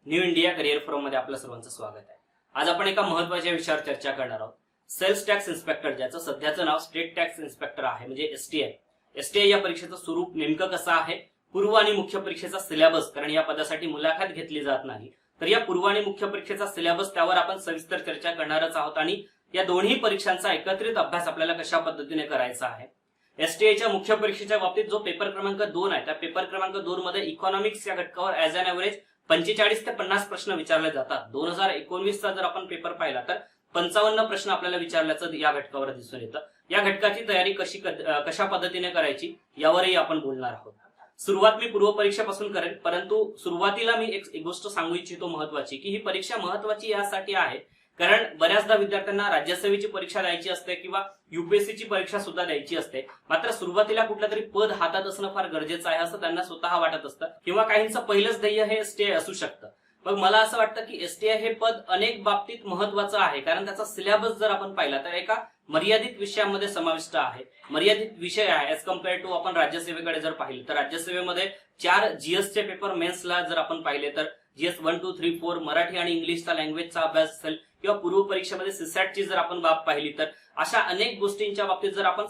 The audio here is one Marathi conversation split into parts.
न्यू इंडिया करिअर फोरम मध्ये आपलं सर्वांचं स्वागत आहे। आज आपण एका महत्त्वाच्या विषयावर चर्चा करणार आहोत। सेल्स टॅक्स इन्स्पेक्टर, ज्याचं सध्याचं नाव स्टेट टॅक्स इन्स्पेक्टर आहे, म्हणजे एसटीआय। एसटीआय या परीक्षेचं स्वरूप नेमकं कसं आहे, पूर्व आणि मुख्य परीक्षेचा सिलेबस, कारण या पदासाठी मुलाखत घेतली जात नाही, तर या पूर्व आणि मुख्य परीक्षेचा सिलेबस त्यावर आपण सविस्तर चर्चा करणारच आहोत आणि या दोन्ही परीक्षांचा एकत्रित अभ्यास आपल्याला कशा पद्धतीने करायचा आहे। एसटीआयच्या मुख्य परीक्षेच्या बाबतीत जो पेपर क्रमांक 2 आहे, त्या पेपर क्रमांक 2 मध्ये इकॉनॉमिक्स या घटकावर ॲज अन एव्हरेज 45 ते 50 प्रश्न विचारले जातात। 2019 चा जर आपण पेपर पाहिला तर 55 प्रश्न आपल्याला विचारल्याचं या घटकावर दिसून येतं। या घटकाची तयारी कशा पद्धतीने करायची यावरही आपण बोलणार आहोत। सुरुवात मी पूर्व परीक्षेपासून करेन, परंतु सुरुवातीला मी एक गोष्ट सांगू इच्छितो महत्वाची, की ही परीक्षा महत्वाची यासाठी आहे कारण बऱ्याचदा विद्यार्थ्यांना राज्यसेवेची परीक्षा द्यायची असते किंवा युपीएससीची परीक्षा सुद्धा द्यायची असते, मात्र सुरुवातीला कुठलं तरी पद हातात असणं फार गरजेचं आहे असं त्यांना स्वतः वाटत असतं किंवा काहींचं पहिलंच ध्येय हे एसटीआय असू शकतं। मग मला असं वाटतं की एसटीआय हे पद अनेक बाबतीत महत्वाचं आहे, कारण त्याचा सिलेबस जर आपण पाहिला तर एका मर्यादित विषयामध्ये समाविष्ट आहे। मर्यादित विषय आहे ऍज कम्पेअर टू आपण राज्यसेवेकडे जर पाहिलं तर राज्यसेवेमध्ये 4 जीएसचे पेपर मेन्सला जर आपण पाहिले तर जीएस 1, 2, 3, 4 मराठी आणि इंग्लिशचा लँग्वेजचा अभ्यास असेल किंवा पूर्व परीक्षेमध्ये सीसॅटची जर आपण बाब पाहिली तर अशा अनेक गोष्टींच्या बाबतीत जर आपण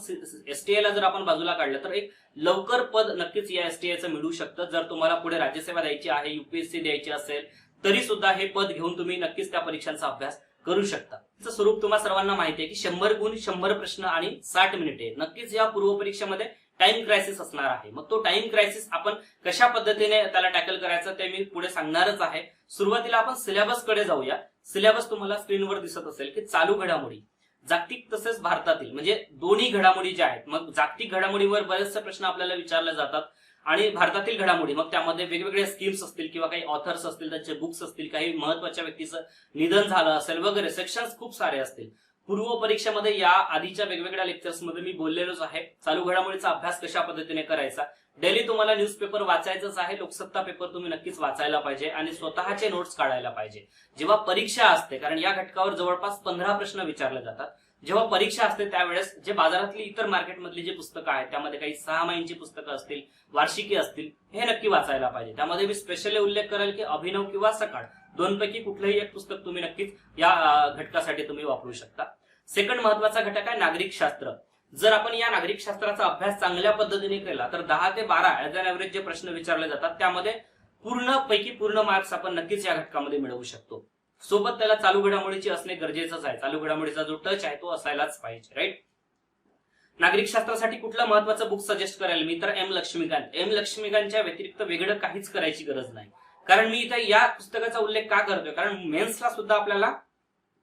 एसटीआयला जर आपण बाजूला काढलं तर एक लवकर पद नक्कीच या एसटीआयचं मिळू शकतं। जर तुम्हाला पुढे राज्यसेवा द्यायची आहे, युपीएससी द्यायची असेल तरी सुद्धा हे पद घेऊन तुम्ही नक्कीच त्या परीक्षांचा अभ्यास करू शकता। त्याचं स्वरूप तुम्हाला सर्वांना माहिती आहे की 100 गुण 100 प्रश्न आणि 60 मिनिटे। नक्कीच या पूर्व परीक्षेमध्ये टाइम क्रायसिस असणार आहे। मग तो टाइम क्रायसिस आपण कशा पद्धतीने त्याला टॅकल करायचं ते मी पुढे सांगणारच आहे। सुरुवातीला आपण सिलेबस कडे जाऊया। सिलेबस तुम्हाला स्क्रीनवर दिसत असेल की चालू घडामोडी, जागतिक तसेच भारतातील, म्हणजे दोन्ही घडामोडी ज्या आहेत, मग जागतिक घडामोडीवर बरेचसे प्रश्न आपल्याला विचारले जातात आणि भारतातील घडामोडी मग त्यामध्ये वेगवेगळे स्कीम्स असतील किंवा काही ऑथर्स असतील, त्यांचे बुक्स असतील, काही महत्वाच्या व्यक्तीचं निधन झालं असेल वगैरे सेक्शन्स खूप सारे असतील। पूर्व परीक्षेमध्ये या आधीच्या वेगवेगळ्या लेक्चर्समध्ये मी बोललेलोच आहे चालू घडामोडीचा अभ्यास कशा पद्धतीने करायचा। डेली तुम्हाला न्यूजपेपर वाचायचंच आहे, लोकसत्ता पेपर तुम्ही नक्कीच वाचायला पाहिजे आणि स्वतःचे नोट्स काढायला पाहिजे। जेव्हा परीक्षा असते, कारण या घटकावर जवळपास 15 प्रश्न विचारले जातात, जेव्हा परीक्षा असते त्यावेळेस जे बाजारातली इतर मार्केटमधली जी पुस्तकं आहेत त्यामध्ये काही 6 महिन्याची पुस्तकं असतील, वार्षिकी असतील, हे नक्की वाचायला पाहिजे। त्यामध्ये मी स्पेशली उल्लेख करेल की अभिनव किंवा सकाळ दोनपैकी कुठलंही एक पुस्तक तुम्ही नक्कीच या घटकासाठी तुम्ही वापरू शकता। सेकंड महत्वाचा घटक आहे नागरिक शास्त्र। जर आपण या नागरिक शास्त्राचा अभ्यास चांगल्या पद्धतीने केला तर 10 ते 12 ऍज अन एव्हरेज जे प्रश्न विचारले जातात त्यामध्ये पूर्ण मार्क्स आपण नक्कीच या घटकामध्ये मिळवू शकतो। सोबत त्याला चालू घडामोडीची असणे गरजेचंच आहे। चालू घडामोडीचा जो टच आहे तो असायलाच पाहिजे, राईट। नागरिक शास्त्रासाठी कुठलं महत्वाचं बुक सजेस्ट करेल मी तर एम लक्ष्मीकांतच्या व्यतिरिक्त वेगळं काहीच करायची गरज नाही। कारण मी इथे या पुस्तकाचा उल्लेख का करतोय, कारण मेन्सला सुद्धा आपल्याला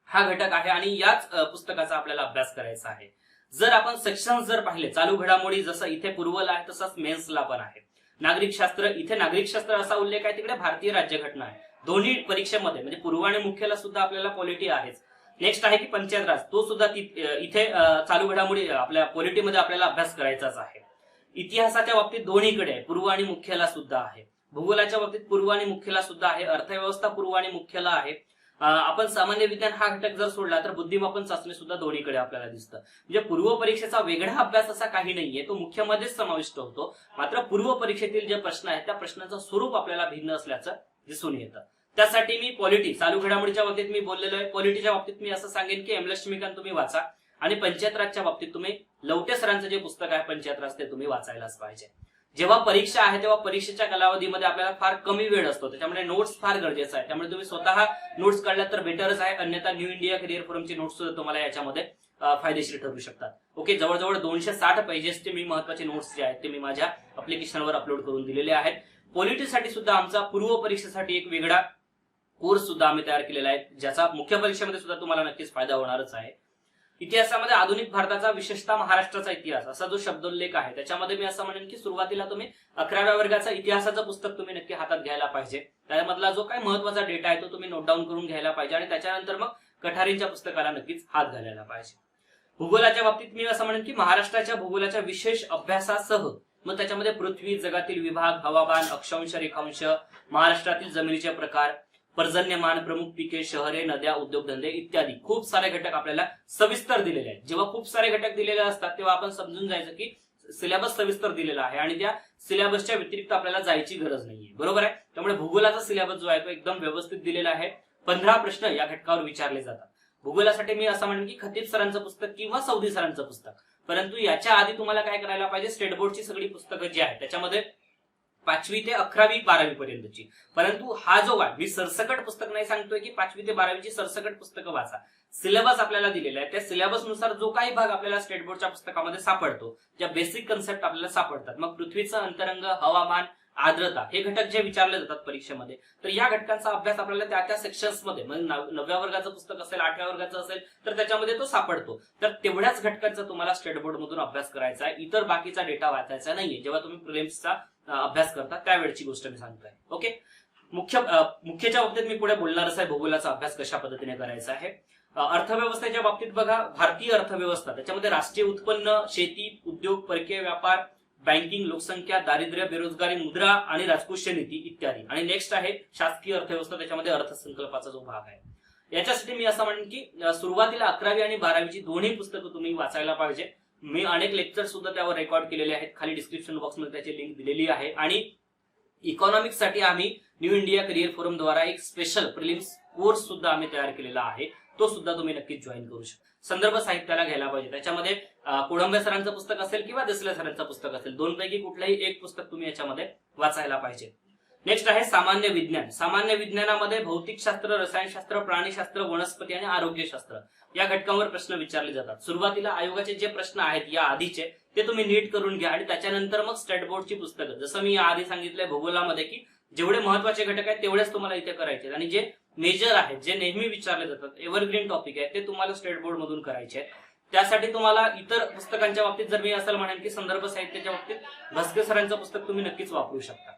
हा घटक आहे आणि याच पुस्तकाचा आपल्याला अभ्यास करायचा आहे। जर आपण सेक्शन्स जर पाहिले, चालू घडामोडी जसं इथे पूर्वला आहे तसंच मेन्सला पण आहे। नागरिक शास्त्र, इथे नागरिक शास्त्र असा उल्लेख आहे, तिकडे भारतीय राज्यघटना आहे। दोन्ही परीक्षेमध्ये म्हणजे पूर्व आणि मुख्यला सुद्धा आपल्याला पॉलिटी आहेच। नेक्स्ट आहे की पंचायत राज, तो सुद्धा इथे चालू घडामोडी आपल्या पॉलिटीमध्ये आपल्याला अभ्यास करायचाच आहे। इतिहासाच्या बाबतीत दोन्हीकडे पूर्व आणि मुख्यला सुद्धा आहे। भूगोलाच्या बाबतीत पूर्व आणि मुख्यला सुद्धा आहे। अर्थव्यवस्था पूर्व आणि मुख्यला आहे। आपण सामान्य विज्ञान हा घटक जर सोडला तर बुद्धिमापन चाचणी सुद्धा दोन्हीकडे आपल्याला दिसतं। म्हणजे पूर्व परीक्षेचा वेगळा अभ्यास असा काही नाहीये, तो मुख्यमध्येच समाविष्ट होतो। मात्र पूर्व परीक्षेतील जे प्रश्न आहेत त्या प्रश्नाचं स्वरूप आपल्याला भिन्न असल्याचं दिसून येतं। त्यासाठी मी पॉलिटी, चालू घडामोडीच्या बाबतीत मी बोललेलो आहे। पॉलिटीच्या बाबतीत मी असं सांगेन की एम लक्ष्मीकांत तुम्ही वाचा आणि पंचायत राजच्या बाबतीत तुम्ही लवटे सरांचं जे पुस्तक आहे पंचायत राज ते तुम्ही वाचायलाच पाहिजे। जेव्हा परीक्षा आहे तेव्हा परीक्षेच्या कालावधीमध्ये आपल्याला फार कमी वेळ असतो, त्याच्यामुळे नोट्स फार गरजेचं आहे। त्यामुळे तुम्ही स्वतः नोट्स काढल्या तर बेटरच आहे, अन्यथा न्यू इंडिया करिअर फोरमची नोट्स सुद्धा तुम्हाला याच्यामध्ये फायदेशीर ठरू शकतात। ओके, जवळजवळ 260 पेजेसचे मी महत्वाचे नोट्स जे आहेत ते मी माझ्या अप्लिकेशनवर अपलोड करून दिलेले आहेत। पॉलिटीसाठी सुद्धा आमचा पूर्व परीक्षेसाठी एक वेगळा कोर्स सुद्धा आम्ही तयार केलेला आहे, ज्याचा मुख्य परीक्षेमध्ये सुद्धा तुम्हाला नक्कीच फायदा होणारच आहे। इतिहासामध्ये आधुनिक भारताचा, विशेषतः महाराष्ट्राचा इतिहास असा जो शब्दोल्लेख आहे त्याच्यामध्ये मी असं म्हणेन की सुरुवातीला तुम्ही 11व्या वर्गाचा इतिहासाचं पुस्तक तुम्ही नक्की हातात घ्यायला पाहिजे। त्यामधला जो काही महत्वाचा डेटा आहे तो तुम्ही नोट डाऊन करून घ्यायला पाहिजे आणि त्याच्यानंतर मग कठारींच्या पुस्तकाला नक्कीच हात घालायला पाहिजे। भूगोलाच्या बाबतीत मी असं म्हणेन की महाराष्ट्राच्या भूगोलाच्या विशेष अभ्यासासह मग त्याच्यामध्ये पृथ्वी, जगातील विभाग, हवामान, अक्षांश, रेखांश, महाराष्ट्रातील जमिनीचे प्रकार, पर्जन्यमान, प्रमुख पिके, शहरे, नद्या, उद्योगधंदे इत्यादी खूप सारे घटक आपल्याला सविस्तर दिलेले आहेत। जेव्हा खूप सारे घटक दिलेले असतात तेव्हा आपण समजून जायचं की सिलेबस सविस्तर दिलेला आहे आणि त्या सिलेबसच्या व्यतिरिक्त आपल्याला जायची गरज नाहीये, बरोबर आहे. त्यामुळे भूगोलाचा सिलेबस जो आहे तो एकदम व्यवस्थित दिलेला आहे. 15 प्रश्न या घटकावर विचारले जातात. भूगोलासाठी मी असं म्हणेन की खतीब सरांचं पुस्तक किंवा सौदी सरांचं पुस्तक, परंतु याच्या आधी तुम्हाला काय करायला पाहिजे, स्टेट बोर्डची सगळी पुस्तकं जी आहेत त्याच्यामध्ये 5वी ते 11वी 12वी पर्यंतची. परंतु हा जो मी सरसकट पुस्तक नाही सांगतोय की 5वी ते 12वीची सरसकट पुस्तकं वाचा. सिलेबस आपल्याला दिलेला आहे, त्या सिलेबसनुसार जो काही भाग आपल्याला स्टेट बोर्डच्या पुस्तकामध्ये सापडतो, ज्या बेसिक कन्सेप्ट आपल्याला सापडतात, मग पृथ्वीचं अंतरंग, हवामान, आर्द्रता हे घटक जे विचारले जातात परीक्षेमध्ये, तर या घटकांचा अभ्यास आपल्याला त्या त्या सेक्शन्स मध्ये, म्हणजे 9व्या वर्गाचं पुस्तक असेल, 8व्या वर्गाचं असेल तर त्याच्यामध्ये तो सापडतो. तर तेवढ्याच घटकांचा तुम्हाला स्टेट बोर्ड मधून अभ्यास करायचा आहे, इतर बाकीचा डेटा वाचायचा नाहीये. जेव्हा तुम्ही प्रिलिम्सचा अभ्यास करता त्यावेळची गोष्ट मी सांगतोय. ओके, मुख्यच्या बाबतीत मी पुढे बोलणारच आहे भूगोलाचा अभ्यास कशा पद्धतीने करायचा आहे. अर्थव्यवस्थेच्या बाबतीत बघा, भारतीय अर्थव्यवस्था त्याच्यामध्ये राष्ट्रीय उत्पन्न, शेती, उद्योग, परकीय व्यापार, बँकिंग, लोकसंख्या, दारिद्र्य, बेरोजगारी, मुद्रा आणि राजकोषीय नीती इत्यादी. आणि नेक्स्ट आहे शासकीय अर्थव्यवस्था, त्याच्यामध्ये अर्थसंकल्पाचा जो भाग आहे. याच्यासाठी मी असं म्हणेन की सुरुवातीला 11वी आणि 12वीची दोन्ही पुस्तकं तुम्ही वाचायला पाहिजे. मी अनेक लेक्चर सुद्धा त्यावर रेकॉर्ड केलेले आहेत, खाली डिस्क्रिप्शन बॉक्समध्ये त्याची लिंक दिलेली आहे. आणि इकॉनॉमिक्स साठी आम्ही न्यू इंडिया करिअर फोरम द्वारा एक स्पेशल प्रिलिम्स कोर्स सुद्धा आम्ही तयार केलेला आहे, तो सुद्धा तुम्ही नक्कीच जॉईन करू शकता. संदर्भ साहित्याला घ्यायला पाहिजे. त्याच्यामध्ये कोळंबे सरांचं पुस्तक असेल किंवा देसले सरांचं पुस्तक असेल, दोनपैकी कुठलंही एक पुस्तक तुम्ही याच्यामध्ये वाचायला पाहिजे. नेक्स्ट आहे सामान्य विज्ञान. सामान्य विज्ञानामध्ये भौतिकशास्त्र, रसायनशास्त्र, प्राणीशास्त्र, वनस्पती आणि आरोग्यशास्त्र या घटकांवर प्रश्न विचारले जातात. सुरुवातीला आयोगाचे जे प्रश्न आहेत या आधीचे ते तुम्ही नीट करून घ्या आणि त्याच्यानंतर मग स्टेट बोर्डची पुस्तकं, जसं मी आधी सांगितलंय भूगोलामध्ये की जेवढे महत्वाचे घटक आहेत तेवढेच तुम्हाला इथे करायचे आणि जे मेजर आहेत, जे नेहमी विचारले जातात, एव्हरग्रीन टॉपिक आहे, ते तुम्हाला स्टेट बोर्ड मधून करायचे आहेत. त्यासाठी तुम्हाला इतर पुस्तकांच्या बाबतीत जर मी असं म्हणेन की संदर्भ साहित्याच्या बाबतीत भस्के सरांचं पुस्तक तुम्ही नक्कीच वापरू शकता.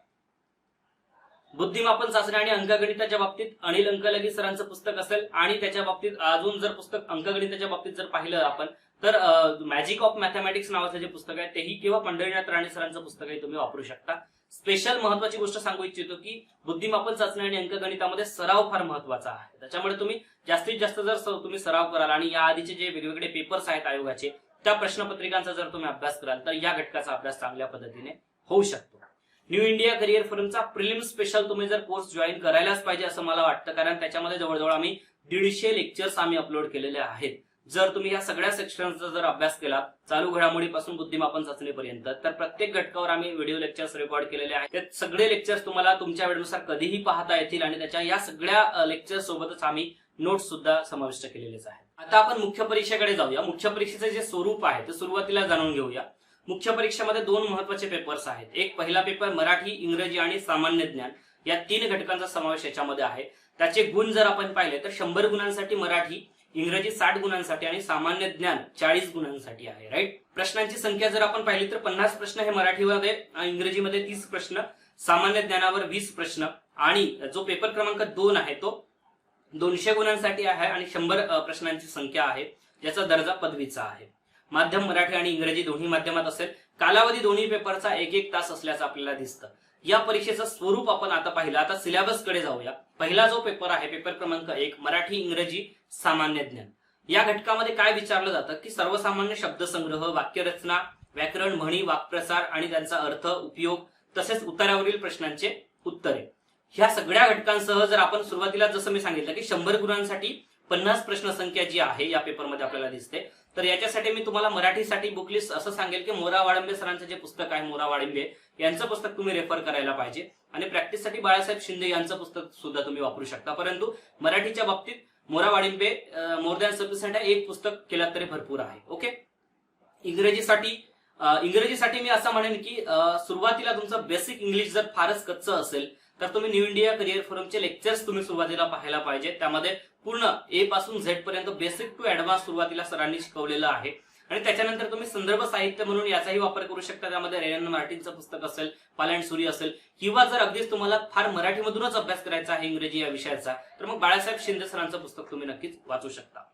बुद्धिमापन चाचणी आणि अंकगणिताच्या बाबतीत अनिल अंकलगी सरांचं पुस्तक असेल आणि त्याच्या बाबतीत अजून जर पुस्तक अंकगणिताच्या बाबतीत जर पाहिलं आपण तर मॅजिक ऑफ मॅथमॅटिक्स नावाचं जे पुस्तक आहे तेही किंवा पंढरीनाथ राणे सरांचं पुस्तकही तुम्ही वापरू शकता. स्पेशल महत्वाची गोष्ट सांगू इच्छितो की बुद्धिमापन चाचणी आणि अंकगणितामध्ये सराव फार महत्वाचा आहे. त्याच्यामुळे तुम्ही जास्तीत जास्त जर तुम्ही सराव कराल आणि या आधीचे जे वेगवेगळे पेपर्स आहेत आयोगाचे त्या प्रश्नपत्रिकांचा जर तुम्ही अभ्यास कराल तर या घटकाचा अभ्यास चांगल्या पद्धतीने होऊ शकतो. न्यू इंडिया करिअर फोरमचा प्रिलिम्स स्पेशल तुम्ही जर कोर्स जॉईन करायलाच पाहिजे असं मला वाटतं, कारण त्याच्यामध्ये जवळजवळ आम्ही 150 लेक्चर्स आम्ही अपलोड केलेले आहेत. जर तुम्ही या सगळ्या सेक्शनचा जर अभ्यास केला, चालू घडामोडीपासून बुद्धिमापन चाचणीपर्यंत, तर प्रत्येक घटकावर आम्ही व्हिडिओ लेक्चर्स रेकॉर्ड केलेले आहेत. ते सगळे लेक्चर्स तुम्हाला तुमच्या वेळेनुसार कधीही पाहता येतील आणि त्याच्या या सगळ्या लेक्चर्स सोबतच आम्ही नोट्स सुद्धा समाविष्ट केलेलेच आहेत. आता आपण मुख्य परीक्षेकडे जाऊया. मुख्य परीक्षेचे जे स्वरूप आहे ते सुरुवातीला जाणून घेऊया. मुख्य परीक्षेमध्ये 2 महत्वाचे पेपर्स आहेत. एक पहिला पेपर मराठी, इंग्रजी आणि सामान्य ज्ञान या 3 घटकांचा समावेश याच्यामध्ये आहे. त्याचे गुण जर आपण पाहिले तर 100 गुणांसाठी मराठी, इंग्रजी 60 गुणांसाठी आणि सामान्य ज्ञान 40 गुणांसाठी आहे. राईट. प्रश्नांची संख्या जर आपण पाहिली तर 50 प्रश्न हे मराठीमध्ये, इंग्रजीमध्ये 30 प्रश्न, सामान्य ज्ञानावर 20 प्रश्न आणि जो पेपर क्रमांक 2 आहे तो 200 गुणांसाठी आहे आणि 100 प्रश्नांची संख्या आहे, ज्याचा दर्जा पदवीचा आहे. माध्यम मराठी आणि इंग्रजी दोन्ही माध्यमात असेल. कालावधी दोन्ही पेपरचा 1-1 तास असल्याचं आपल्याला दिसतं. या परीक्षेचं स्वरूप आपण आता पाहिलं. आता सिलेबस कडे जाऊया. पहिला जो पेपर आहे, पेपर क्रमांक 1 मराठी, इंग्रजी, सामान्य ज्ञान, या घटकामध्ये काय विचारलं जातं की सर्वसामान्य शब्दसंग्रह, वाक्यरचना, व्याकरण, म्हणी, वाक्प्रसार आणि त्यांचा अर्थ, उपयोग तसेच उत्तरावरील प्रश्नांचे उत्तरे, ह्या सगळ्या घटकांसह जर आपण सुरुवातीला जसं मी सांगितलं की 100 गुणांसाठी 50 प्रश्न संख्या जी आहे या पेपरमध्ये आपल्याला दिसते. तर याच्यासाठी मी तुम्हाला मराठीसाठी बुकलिस्ट असं सांगेल की मोरा वाळंबे सरांचं जे पुस्तक आहे, मोरा वाळंबे यांचं पुस्तक तुम्ही रेफर करायला पाहिजे आणि प्रॅक्टिससाठी बाळासाहेब शिंदे यांचं पुस्तक सुद्धा तुम्ही वापरू शकता. परंतु मराठीच्या बाबतीत मोरा वाळिंबे मोर दॅन सफिशियंट आहे, एक पुस्तक केलं तरी भरपूर आहे. ओके. इंग्रजीसाठी मी असं म्हणेन की सुरुवातीला तुमचं बेसिक इंग्लिश जर फारच कच्चं असेल तर तुम्ही न्यू इंडिया करिअर फोरमचे लेक्चर्स तुम्ही सुरुवातीला पाहायला पाहिजे. त्यामध्ये पूर्ण ए पासून झेड पर्यंत बेसिक टू ऍडव्हान्स सुरुवातीला सरांनी शिकवलेलं आहे आणि त्याच्यानंतर तुम्ही संदर्भ साहित्य म्हणून याचाही वापर करू शकता. त्यामध्ये रेन मार्टिनचं पुस्तक असेल, पालांड सुरी असेल, किंवा जर अगदीच तुम्हाला फार मराठीमधूनच अभ्यास करायचा आहे इंग्रजी या विषयाचा तर मग बाळासाहेब शिंदे सरांचं पुस्तक तुम्ही नक्कीच वाचू शकता.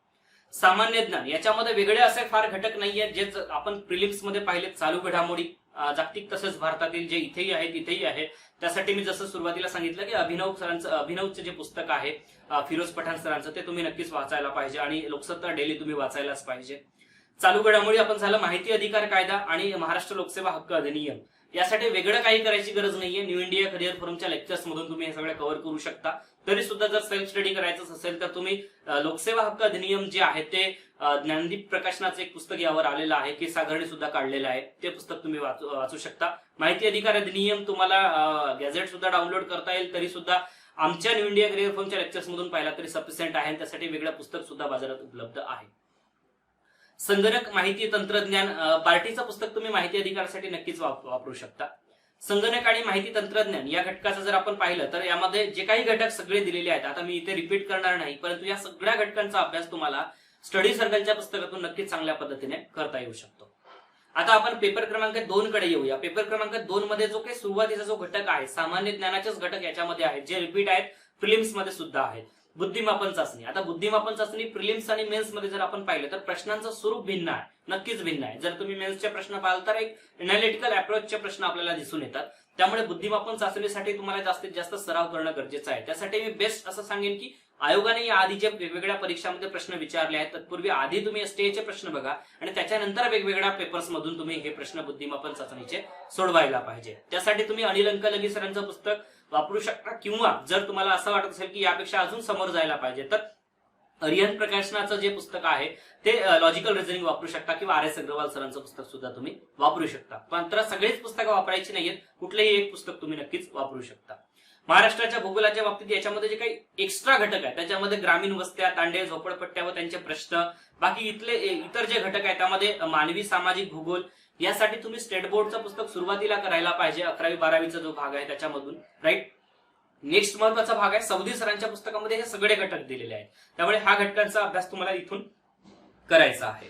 सामान्य ज्ञान याच्यामध्ये वेगळे असे फार घटक नाहीये जे आपण प्रिलिम्स मध्ये पाहिले. चालू घडामोडी जागतिक तसंच भारतातील जे इथेही आहे तिथेही आहे. त्यासाठी मी जसं सुरुवातीला सांगितलं की अभिनवचं जे पुस्तक आहे फिरोज पठाण सरांचं ते तुम्ही नक्कीच वाचायला पाहिजे आणि लोकसत्ता डेली तुम्ही वाचायलाच पाहिजे. चालू घडामोडी आपण झालं माहिती अधिकार कायदा आणि महाराष्ट्र लोकसेवा हक्क अधिनियम, यासाठी वेगळं काही करायची गरज नाहीये. न्यू इंडिया करिअर फोरमच्या लेक्चर्स मधून तुम्ही हे सगळं कव्हर करू शकता. तरी सुद्धा जर सेल्फ स्टडी करायचं असेल तर तुम्ही लोकसेवा हक्क अधिनियम जे आहे ते ज्ञानदीप प्रकाशनाचं एक पुस्तक यावर आलेलं आहे, की सागरने सुद्धा काढलेलं आहे, ते पुस्तक तुम्ही वाचू शकता. माहिती अधिकार अधिनियम तुम्हाला गॅझेट सुद्धा डाउनलोड करता येईल, तरी सुद्धा आमच्या न्यू इंडिया करिअर फोरमच्या लेक्चर्स मधून पाहिला तरी सफिशियंट आहे. त्यासाठी वेगळं पुस्तक सुद्धा बाजारात उपलब्ध आहे. संगणक माहिती तंत्रज्ञान पार्टीचं पुस्तक तुम्ही माहिती अधिकारासाठी नक्कीच वापरू शकता. संगणक आणि माहिती तंत्रज्ञान या घटकाचं जर आपण पाहिलं तर यामध्ये जे काही घटक सगळे दिलेले आहेत, आता मी इथे रिपीट करणार नाही, परंतु या सगळ्या घटकांचा अभ्यास तुम्हाला स्टडी सर्कलच्या पुस्तकातून नक्कीच चांगल्या पद्धतीने करता येऊ शकतो. आता आपण पेपर क्रमांक 2 कडे येऊया. पेपर क्रमांक 2 मध्ये जो काही सुरुवातीचा जो घटक आहे, सामान्य ज्ञानाचेच घटक याच्यामध्ये आहेत, जे रिपीट आहेत, प्रिलिम्स मध्ये सुद्धा आहेत. बुद्धिमापन चाचणी. आता बुद्धिमापन चाचणी प्रिलिम्स आणि मेन्स मध्ये जर आपण पाहिलं तर प्रश्नांचं स्वरूप भिन्न आहे, नक्कीच भिन्न आहे. जर तुम्ही मेन्सचे प्रश्न पाहाल तर एक एनालिटिकल अप्रोचचे प्रश्न आपल्याला दिसून येतात. त्यामुळे बुद्धिमापन चाचणीसाठी तुम्हाला जास्तीत जास्त सराव करणं गरजेचं आहे. त्यासाठी मी बेस्ट असं सांगेन की आयोगाने या आधी जे वेगवेगळ्या परीक्षांमध्ये प्रश्न विचारले आहेत, तत्पूर्वी आधी तुम्ही एसटीएचे प्रश्न बघा आणि त्याच्यानंतर वेगवेगळ्या पेपर्स मधून तुम्ही हे प्रश्न बुद्धिमापन चाचणीचे सोडवायला पाहिजे. त्यासाठी तुम्ही अनिल अंकलगी सरांचं पुस्तक वापरू शकता, किंवा जर तुम्हाला असं वाटत असेल की यापेक्षा अजून समोर जायला पाहिजे तर अरिहंत प्रकाशनाचं जे पुस्तक आहे ते लॉजिकल रिझनिंग वापरू शकता, किंवा आर एस अग्रवाल सरांचं पुस्तक सुद्धा तुम्ही वापरू शकता. मात्र सगळीच पुस्तकं वापरायची नाहीयेत, कुठलंही एक पुस्तक तुम्ही नक्कीच वापरू शकता. महाराष्ट्राच्या भूगोलाच्या बाबतीत याच्यामध्ये जे काही एक्स्ट्रा घटक आहेत त्याच्यामध्ये ग्रामीण वस्त्या, तांडे, झोपडपट्ट्या व त्यांचे प्रश्न, बाकी इतर जे घटक आहेत त्यामध्ये मानवी सामाजिक भूगोल, यासाठी तुम्ही स्टेट बोर्डचं पुस्तक सुरुवातीला करायला पाहिजे. 11वी-12वीचा जो भाग आहे त्याच्यामधून, राईट. नेक्स्ट महत्वाचा भाग आहे सौदी सरांच्या पुस्तकामध्ये हे सगळे घटक दिलेले आहेत, त्यामुळे हा घटकांचा अभ्यास तुम्हाला इथून करायचा आहे.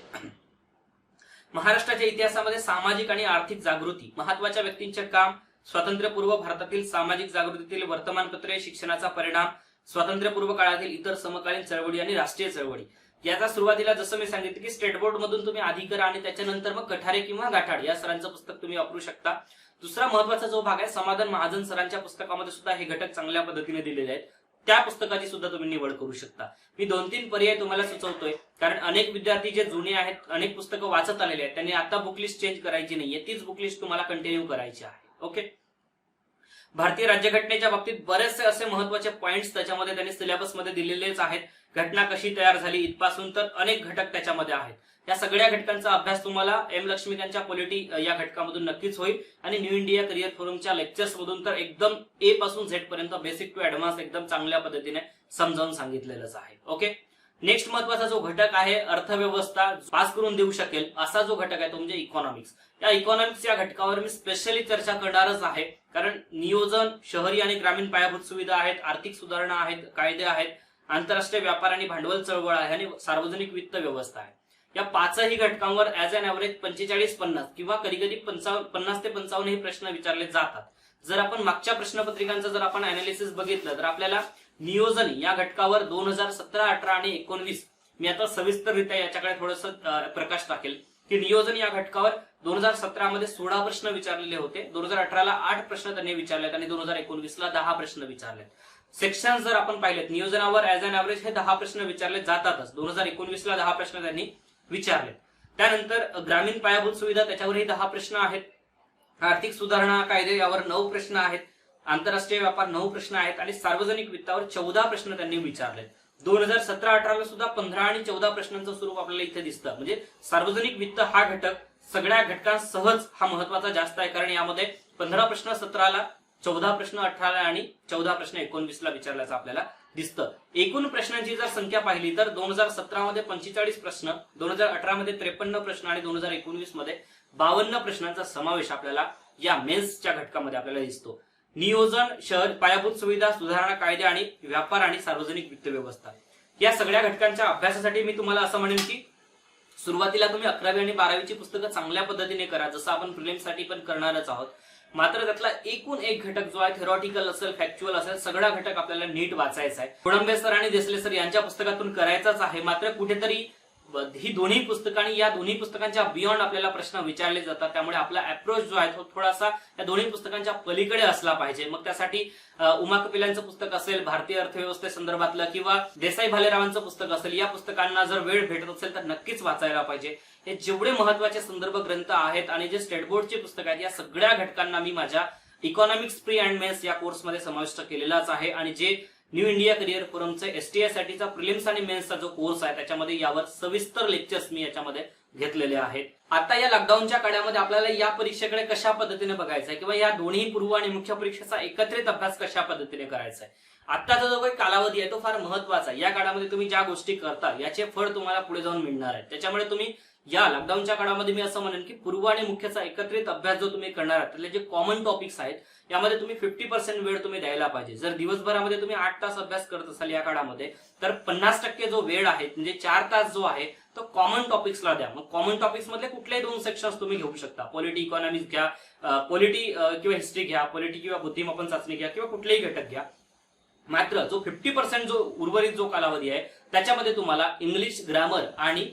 महाराष्ट्राच्या इतिहासामध्ये सामाजिक आणि आर्थिक जागृती, महत्वाच्या व्यक्तींचे काम, स्वातंत्र्यपूर्व भारतातील सामाजिक जागृतीतील वर्तमानपत्रे, शिक्षणाचा परिणाम, स्वातंत्र्यपूर्व काळातील इतर समकालीन चळवळी आणि राष्ट्रीय चळवळी, याचा सुरुवातीला जसं मी सांगितलं की स्टेट बोर्ड मधून तुम्ही आधी करा आणि त्याच्यानंतर मग कठारे किंवा गाठाड या सरांचं पुस्तक तुम्ही वापरू शकता. दुसरा महत्वाचा जो भाग आहे समाधान महाजन सरांच्या पुस्तकामध्ये सुद्धा हे घटक चांगल्या पद्धतीने दिलेले आहेत, त्या पुस्तकाची सुद्धा तुम्ही निवड करू शकता. मी 2-3 पर्याय तुम्हाला सुचवतोय, कारण अनेक विद्यार्थी जे जुने आहेत, अनेक पुस्तकं वाचत आलेले आहेत, त्यांनी आता बुकलिस्ट चेंज करायची नाहीये, तीच बुकलिस्ट तुम्हाला कंटिन्यू करायची आहे. ओके. भारतीय राज्यघटनेच्या बाबतीत बरेचसे असे महत्वाचे पॉइंट्स त्याच्यामध्ये त्यांनी सिलेबसमध्ये दिलेलेच आहेत. घटना कशी तयार झाली इथपासून तर अनेक घटक त्याच्यामध्ये आहेत. या सगळ्या घटकांचा अभ्यास तुम्हाला एम लक्ष्मीकांतच्या पॉलिटी या घटकामधून नक्कीच होईल आणि न्यू इंडिया करिअर फोरमच्या लेक्चर्स मधून तर एकदम ए पासून झेड पर्यंत बेसिक टू ऍडव्हान्स एकदम चांगल्या पद्धतीने समजावून सांगितलेलंच आहे. ओके. नेक्स्ट महत्वाचा जो घटक आहे अर्थव्यवस्था, पास करून देऊ शकेल असा जो घटक आहे तो म्हणजे इकॉनॉमिक्स. या इकॉनॉमिक्स या घटकावर मी स्पेशली चर्चा करणारच आहे, कारण नियोजन, शहरी आणि ग्रामीण पायाभूत सुविधा आहेत, आर्थिक सुधारणा आहेत, कायदे आहेत, आंतरराष्ट्रीय व्यापार आणि भांडवल चळवळ आहे आणि सार्वजनिक वित्त व्यवस्था आहे. या 5ही घटकांवर ऍज अन ऍव्हरेज 45-50 किंवा कधी कधी 50 ते 55 हे प्रश्न विचारले जातात. जर आपण मागच्या प्रश्नपत्रिकांचं जर आपण अनालिसिस बघितलं तर आपल्याला नियोजन या घटकावर 2017, 18 आणि 19, मी आता सविस्तररित्या याच्याकडे थोडस प्रकाश टाकेल की नियोजन या घटकावर 2017 मध्ये 16 प्रश्न विचारलेले होते, 2018ला 8 प्रश्न त्यांनी विचारलेत आणि 2019ला 10 प्रश्न विचारलेत. सेक्शन जर आपण पाहिलेत नियोजनावर ऍज अन ऍव्हरेज हे 10 प्रश्न विचारले जातातच. 2019ला 10 प्रश्न त्यांनी विचारले. त्यानंतर ग्रामीण पायाभूत सुविधा त्याच्यावरही 10 प्रश्न आहेत. आर्थिक सुधारणा कायदे यावर 9 प्रश्न आहेत. आंतरराष्ट्रीय व्यापार 9 प्रश्न आहेत आणि सार्वजनिक वित्तावर 14 प्रश्न त्यांनी विचारले. 2017-18ला सुद्धा 15 आणि 14 प्रश्नांचं स्वरूप आपल्याला इथे दिसतं. म्हणजे सार्वजनिक वित्त हा घटक सगळ्या घटकांसहज हा महत्वाचा जास्त आहे, कारण यामध्ये 15 प्रश्न 17ला, 14 प्रश्न 18ला आणि 14 प्रश्न 19ला विचारल्याचं आपल्याला दिसतं. एकूण प्रश्नांची जर संख्या पाहिली तर 2017 मध्ये 45 प्रश्न, 2018 मध्ये 53 प्रश्न आणि 2019 मध्ये 52 प्रश्नांचा समावेश आपल्याला या मेन्सच्या घटकामध्ये आपल्याला दिसतो. नियोजन, शहर, पायाभूत सुविधा, सुधारणा कायदे आणि व्यापार आणि सार्वजनिक वित्त व्यवस्था या सगळ्या घटकांच्या अभ्यासासाठी मी तुम्हाला असं म्हणेन की सुरुवातीला तुम्ही 11वी आणि 12वीची पुस्तकं चांगल्या पद्धतीने करा, जसं आपण प्रिलिम्ससाठी पण करणारच आहोत. मात्र त्यातला एकूण एक घटक जो आहे थेरॉटिकल असेल, फॅक्च्युअल असेल, सगळा घटक आपल्याला नीट वाचायचा आहे. कोळंबे सर आणि देसले सर यांच्या पुस्तकातून करायचाच आहे. मात्र कुठेतरी ही दोन्ही पुस्तकं आणि या दोन्ही पुस्तकांच्या बियॉन्ड आपल्याला प्रश्न विचारले जातात, त्यामुळे आपला अप्रोच जो आहे तो थोडासा या दोन्ही पुस्तकांच्या पलीकडे असला पाहिजे. मग त्यासाठी उमा कपिलांचं पुस्तक असेल भारतीय अर्थव्यवस्थेसंदर्भातलं किंवा देसाई भालेरावांचं पुस्तक असेल, या पुस्तकांना जर वेळ भेटत असेल तर नक्कीच वाचायला पाहिजे. हे जेवढे महत्वाचे संदर्भ ग्रंथ आहेत आणि जे स्टेट बोर्डचे पुस्तक आहेत, या सगळ्या घटकांना मी माझ्या इकॉनॉमिक्स प्री अँड मेन्स या कोर्समध्ये समाविष्ट केलेलाच आहे. आणि जे न्यू इंडिया करिअर फोरमचे एसटीए साठीचा प्रिलिम्स आणि मेन्सचा जो कोर्स आहे त्याच्यामध्ये यावर सविस्तर लेक्चर्स मी याच्यामध्ये घेतलेले आहेत. आता या लॉकडाऊनच्या काळामध्ये आपल्याला या परीक्षेकडे कशा पद्धतीने बघायचं आहे किंवा या दोन्ही पूर्व आणि मुख्य परीक्षेचा एकत्रित अभ्यास कशा पद्धतीने करायचा आहे, आताचा जो काही कालावधी आहे तो फार महत्वाचा आहे. या काळामध्ये तुम्ही ज्या गोष्टी करता याचे फळ तुम्हाला पुढे जाऊन मिळणार आहे. त्याच्यामुळे तुम्ही या लॉकडाऊनच्या काळामध्ये मी असं म्हणेन की पूर्व आणि मुख्यचा एकत्रित अभ्यास जो तुम्ही करणार आहात त्यातले जे कॉमन टॉपिक्स आहेत यामध्ये तुम्ही 50% वेळ तुम्ही द्यायला पाहिजे. जर दिवसभरामध्ये तुम्ही 8 तास अभ्यास करत असाल या काळामध्ये तर 50% जो वेळ आहे म्हणजे 4 तास जो आहे तो कॉमन टॉपिक्सला द्या. मग कॉमन टॉपिक्स मधले कुठलेही 2 सेक्शन्स तुम्ही घेऊ शकता. पॉलिटी इकॉनॉमिक्स घ्या, पॉलिटी किंवा हिस्ट्री घ्या, पॉलिटी किंवा बुद्धिमापन चाचणी घ्या किंवा कुठलेही घटक घ्या. मात्र जो 50% जो उर्वरित जो कालावधी आहे त्याच्यामध्ये तुम्हाला इंग्लिश ग्रामर आणि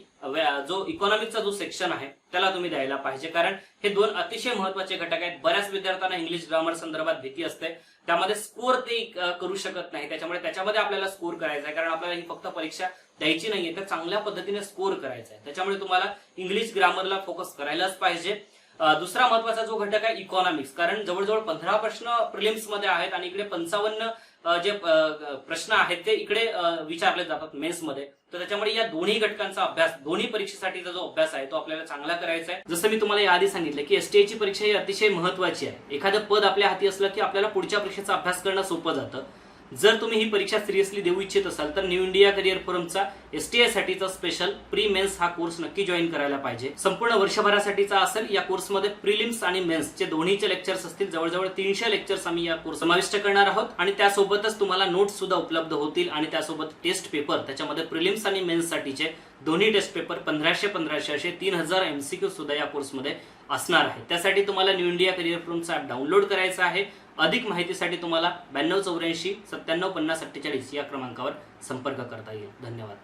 जो इकॉनॉमिकचा जो सेक्शन आहे त्याला तुम्ही द्यायला पाहिजे, कारण हे 2 अतिशय महत्वाचे घटक आहेत. बऱ्याच विद्यार्थ्यांना इंग्लिश ग्रामर संदर्भात भीती असते, त्यामध्ये स्कोर ते करू शकत नाही. त्याच्यामुळे त्याच्यामध्ये आपल्याला स्कोर करायचा आहे, कारण आपल्याला ही फक्त परीक्षा द्यायची नाहीये तर चांगल्या पद्धतीने स्कोर करायचा आहे. त्याच्यामुळे तुम्हाला इंग्लिश ग्रामरला फोकस करायलाच पाहिजे. दुसरा महत्वाचा जो घटक आहे इकॉनॉमिक्स, कारण जवळजवळ 15 प्रश्न प्रिलिम्स मध्ये आहेत आणि इकडे 55 जे प्रश्न आहेत ते इकडे विचारले जातात मेन्स मध्ये. तर त्याच्यामुळे या दोन्ही घटकांचा अभ्यास, दोन्ही परीक्षेसाठीचा जो अभ्यास आहे तो आपल्याला चांगला करायचा आहे. जसं मी तुम्हाला याआधी सांगितलं की एसटीएची परीक्षा ही अतिशय महत्वाची आहे. एखादं पद आपल्या हाती असलं की आपल्याला पुढच्या परीक्षेचा अभ्यास करणं सोपं जातं. जर तुम्ही ही परीक्षा सिरियसली देऊ इच्छित असाल तर न्यू इंडिया करिअर फोरमचा एसटीए साठीचा स्पेशल प्री मेन्स हा कोर्स नक्की जॉईन करायला पाहिजे. संपूर्ण वर्षभरासाठीचा असेल. या कोर्समध्ये प्रिलिम्स आणि मेन्सचे दोन्हीचे लेक्चर्स असतील. जवळजवळ 300 लेक्चर्स आम्ही या कोर्स समाविष्ट करणार आहोत आणि त्यासोबतच तुम्हाला नोट्स सुद्धा उपलब्ध होतील आणि त्यासोबत टेस्ट पेपर, त्याच्यामध्ये प्रिलिम्स आणि मेन्स साठीचे दोन्ही टेस्ट पेपर 1500 असे 3000 MCQ सुद्धा या कोर्समध्ये असणार आहे. त्यासाठी तुम्हाला न्यू इंडिया करिअर फोरमचा ऍप डाउनलोड करायचा आहे. अधिक माहितीसाठी तुम्हाला 9284 9750 48 या क्रमांकावर संपर्क करता येईल. धन्यवाद.